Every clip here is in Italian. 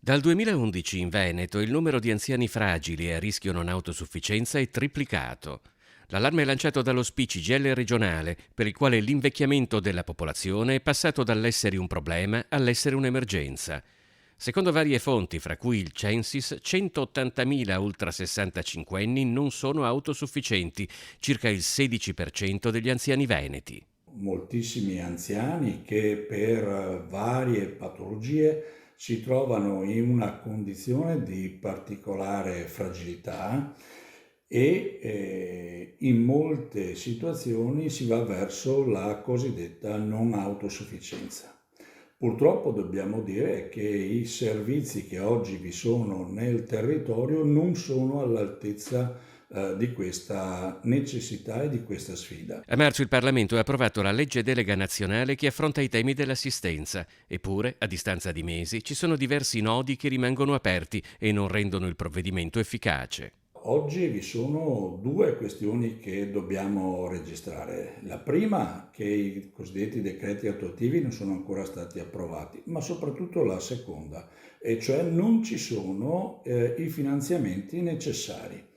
Dal 2011 in Veneto il numero di anziani fragili a rischio non autosufficienza è triplicato. L'allarme è lanciato dallo CGIL regionale, per il quale l'invecchiamento della popolazione è passato dall'essere un problema all'essere un'emergenza. Secondo varie fonti, fra cui il Censis, 180.000 ultra 65enni non sono autosufficienti, circa il 16% degli anziani veneti. Moltissimi anziani che per varie patologie si trovano in una condizione di particolare fragilità e in molte situazioni si va verso la cosiddetta non autosufficienza. Purtroppo dobbiamo dire che i servizi che oggi vi sono nel territorio non sono all'altezza di questa necessità e di questa sfida. A marzo il Parlamento ha approvato la legge delega nazionale che affronta i temi dell'assistenza, eppure, a distanza di mesi, ci sono diversi nodi che rimangono aperti e non rendono il provvedimento efficace. Oggi vi sono due questioni che dobbiamo registrare. La prima, che i cosiddetti decreti attuativi non sono ancora stati approvati, ma soprattutto la seconda, e cioè non ci sono i finanziamenti necessari.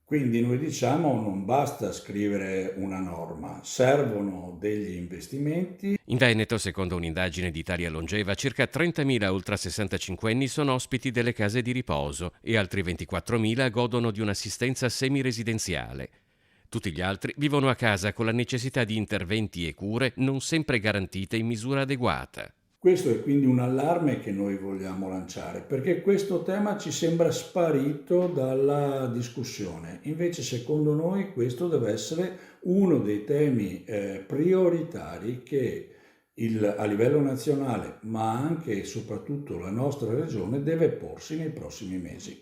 Quindi noi diciamo non basta scrivere una norma, servono degli investimenti. In Veneto, secondo un'indagine di Italia Longeva, circa 30.000 ultra 65enni sono ospiti delle case di riposo e altri 24.000 godono di un'assistenza semiresidenziale. Tutti gli altri vivono a casa con la necessità di interventi e cure non sempre garantite in misura adeguata. Questo è quindi un allarme che noi vogliamo lanciare, perché questo tema ci sembra sparito dalla discussione. Invece, secondo noi, questo deve essere uno dei temi prioritari che a livello nazionale, ma anche e soprattutto la nostra regione, deve porsi nei prossimi mesi.